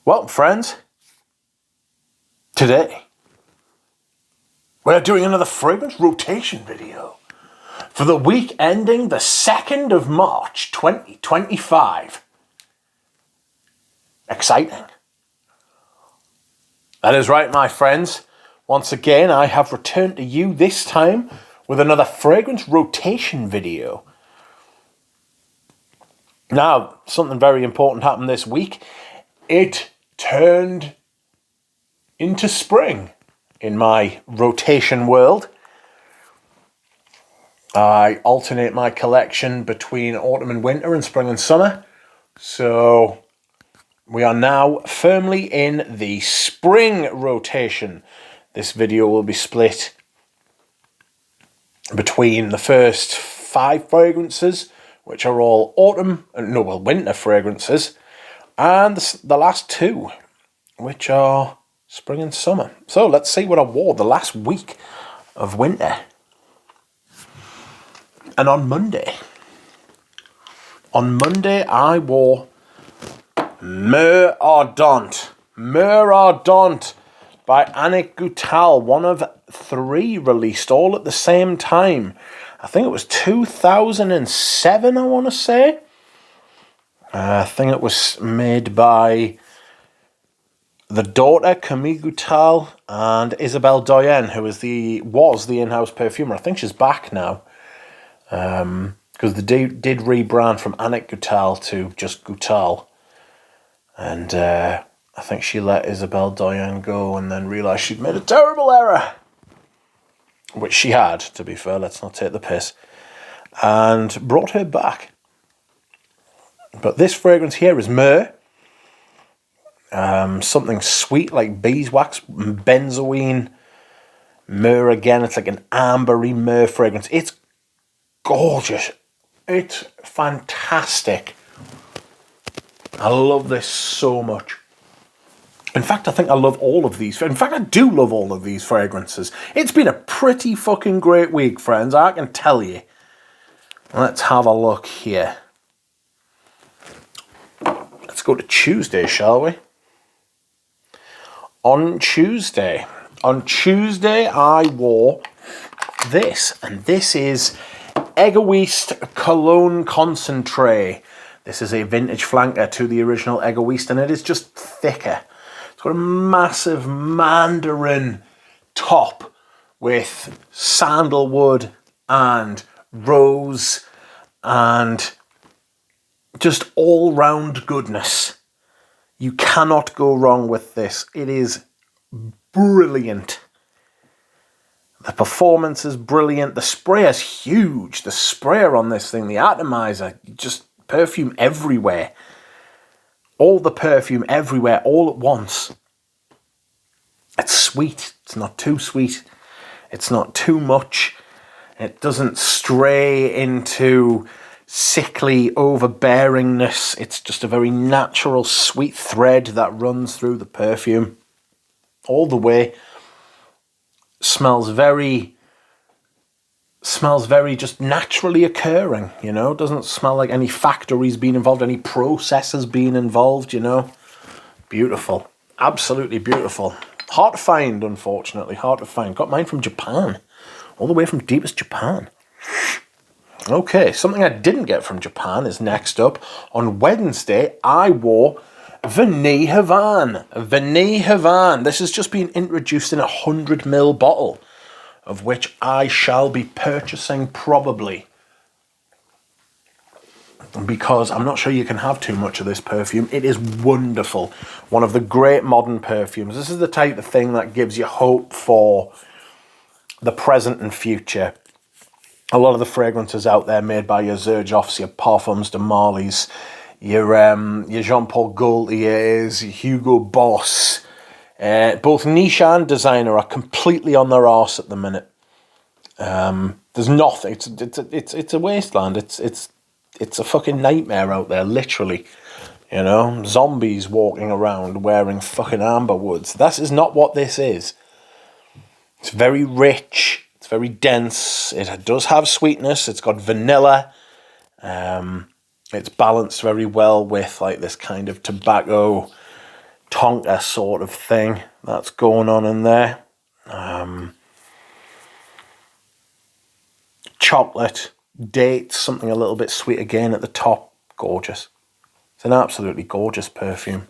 Well, friends, today we're doing another fragrance rotation video for the week ending the 2nd of March 2025. Exciting. That is right, my friends. Once again, I have returned to you this time with another fragrance rotation video. Now, something very important happened this week. It turned into spring in my rotation world. I alternate my collection between autumn and winter and spring and summer. So we are now firmly in the spring rotation. This video will be split between the first 5 fragrances, which are all winter fragrances, and the last 2, which are spring and summer. So let's see what I wore the last week of winter. And on Monday I wore Mer Ardente by Annick Goutal, one of 3 released all at the same time. I think it was 2007, I want to say. I think it was made by the daughter, Camille Goutal, and Isabelle Doyen, who was the in-house perfumer. I think she's back now. Because they did rebrand from Annick Goutal to just Goutal. And I think she let Isabelle Doyen go and then realised she'd made a terrible error. Which she had, to be fair, let's not take the piss. And brought her back. But this fragrance here is Myrrh. Something sweet like beeswax, benzoine. Myrrh again, it's like an ambery myrrh fragrance. It's gorgeous. It's fantastic. I love this so much. In fact, I think I love all of these. In fact, I do love all of these fragrances. It's been a pretty fucking great week, friends. I can tell you. Let's have a look here. Let's go to Tuesday, shall we? On Tuesday I wore this, and this is Egoiste Cologne Concentré. This is a vintage flanker to the original Egoiste, and it is just thicker. It's got a massive mandarin top with sandalwood and rose and just all-round goodness. You cannot go wrong with this. It is brilliant. The performance is brilliant. The spray is huge. The sprayer on this thing, the atomizer, just perfume everywhere. All the perfume everywhere, all at once. It's sweet. It's not too sweet. It's not too much. It doesn't stray into sickly overbearingness. It's just a very natural sweet thread that runs through the perfume all the way. Smells very just naturally occurring, you know. Doesn't smell like any factories being involved, any processes being involved, you know. Beautiful. Absolutely beautiful. Hard to find, unfortunately. Hard to find. Got mine from Japan. All the way from deepest Japan. Okay, something I didn't get from Japan is next up. On Wednesday, I wore Veille Havan. Veille Havan. This has just been introduced in a 100ml bottle, of which I shall be purchasing probably. Because I'm not sure you can have too much of this perfume. It is wonderful. One of the great modern perfumes. This is the type of thing that gives you hope for the present and future. A lot of the fragrances out there made by your Xerjoffs, your Parfums de Marly's, your Jean-Paul Gaultier's, Hugo Boss, both niche and designer are completely on their arse at the minute. There's nothing. It's a wasteland. It's a fucking nightmare out there, literally. You know, zombies walking around wearing fucking amber woods. That is not what this is. It's very rich. It's very dense. It does have sweetness. It's got vanilla. It's balanced very well with like this kind of tobacco Tonka sort of thing that's going on in there. Chocolate, dates, something a little bit sweet again at the top. Gorgeous. It's an absolutely gorgeous perfume.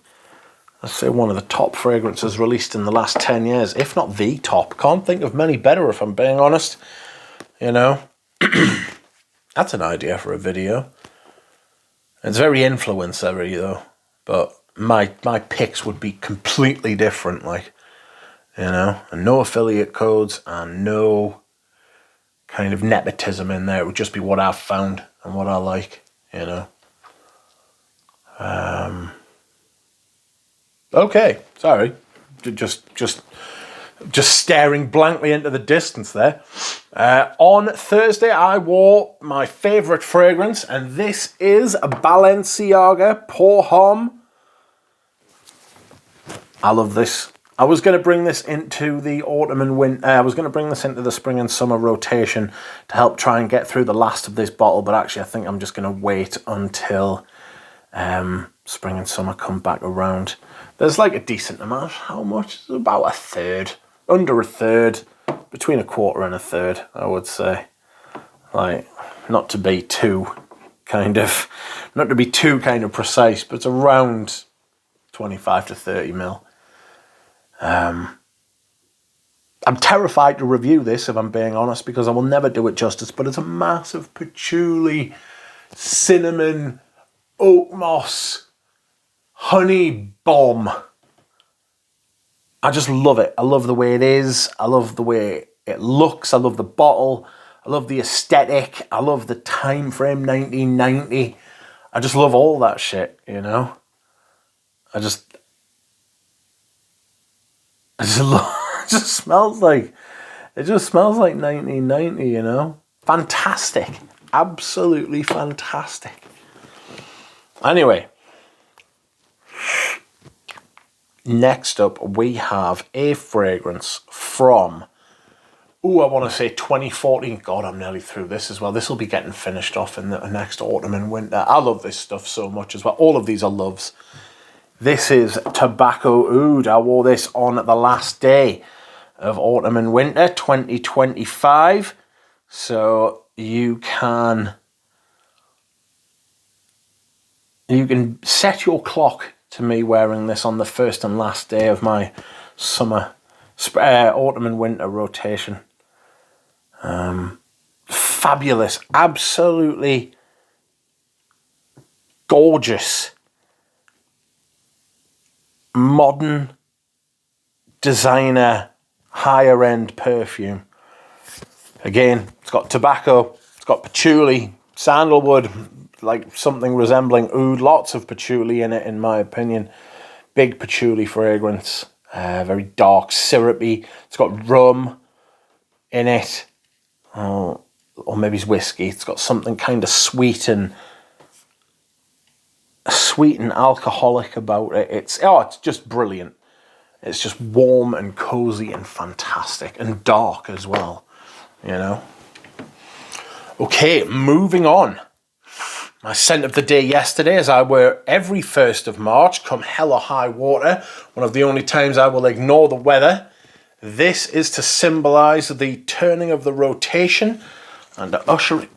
I'd say one of the top fragrances released in the last 10 years, if not the top. Can't think of many better, if I'm being honest. You know, that's an idea for a video. It's very influencer-y though, but my picks would be completely different, like, you know, and no affiliate codes and no kind of nepotism in there. It would just be what I've found and what I like, you know. Okay, sorry, just staring blankly into the distance there. On Thursday, I wore my favourite fragrance, and this is a Balenciaga Homme. I love this. I was going to bring this into the autumn and winter. I was going to bring this into the spring and summer rotation to help try and get through the last of this bottle, but actually I think I'm just going to wait until spring and summer come back around. There's like a decent amount. How much? It's about a third. Under a third. Between a quarter and a third, I would say. Like, not to be too kind of precise, but it's around 25 to 30 mil. I'm terrified to review this, if I'm being honest, because I will never do it justice, but it's a massive patchouli, cinnamon, oak moss, honey bomb. I just love it. I love the way it is. I love the way it looks. I love the bottle. I love the aesthetic. I love the time frame, 1990. I just love all that shit, you know? I just love, it just smells like 1990, you know? Fantastic. Absolutely fantastic. Anyway, next up we have a fragrance from, I want to say 2014. God, I'm nearly through this as well. This will be getting finished off in the next autumn and winter. I love this stuff so much as well. All of these are loves. This is Tobacco Oud. I wore this on the last day of autumn and winter 2025. So you can set your clock to me wearing this on the first and last day of my autumn and winter rotation. Fabulous, absolutely gorgeous, modern, designer, higher end perfume. Again, it's got tobacco, it's got patchouli, sandalwood, like something resembling oud, lots of patchouli in it, in my opinion. Big patchouli fragrance, very dark, syrupy. It's got rum in it, or maybe it's whiskey. It's got something kind of sweet and alcoholic about it. It's just brilliant. It's just warm and cozy and fantastic, and dark as well, you know. Okay, moving on. My scent of the day yesterday, as I wear every 1st of March, come hell or high water, one of the only times I will ignore the weather. This is to symbolise the turning of the rotation and to usher...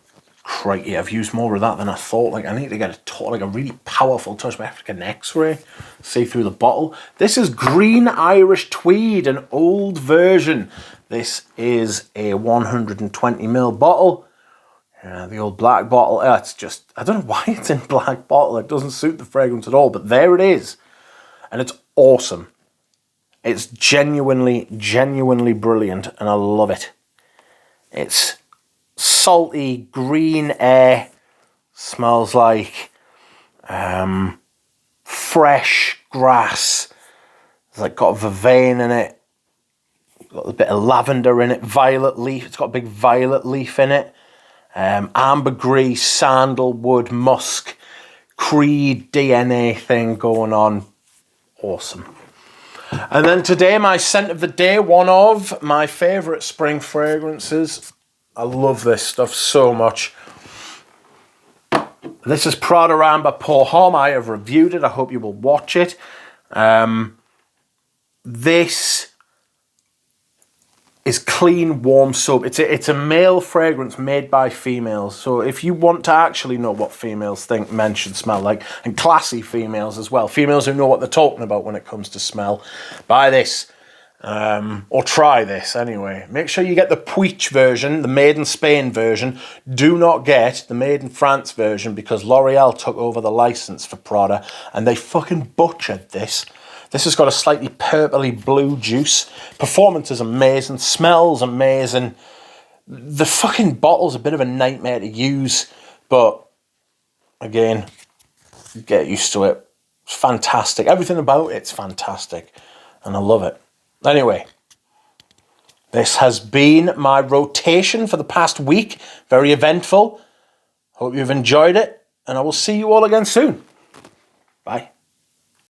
Crikey, I've used more of that than I thought. Like, I need to get a really powerful touch. I have to get an X-ray, see through the bottle. This is Green Irish Tweed, an old version. This is a 120ml bottle. The old black bottle. It's just, I don't know why it's in black bottle. It doesn't suit the fragrance at all, but there it is. And it's awesome. It's genuinely brilliant, and I love it. It's salty green air, smells like fresh grass. It's like got vervain in it, got a bit of lavender in it, violet leaf. It's got a big violet leaf in it. Ambergris, sandalwood, musk, Creed DNA thing going on. Awesome. And then today, my scent of the day, one of my favourite spring fragrances. I love this stuff so much. This is Prada Amber Pour Homme. I have reviewed it. I hope you will watch it. This is clean, warm soap. It's a male fragrance made by females. So if you want to actually know what females think men should smell like, and classy females as well, females who know what they're talking about when it comes to smell, buy this. Or try this anyway. Make sure you get the Tweed version, the made in Spain version. Do not get the made in France version because L'Oreal took over the license for Prada and they fucking butchered this. This has got a slightly purpley blue juice. Performance is amazing. Smells amazing. The fucking bottle's a bit of a nightmare to use, but again, get used to it. It's fantastic. Everything about it's fantastic, and I love it. Anyway, this has been my rotation for the past week. Very eventful. Hope you've enjoyed it, and I will see you all again soon. Bye.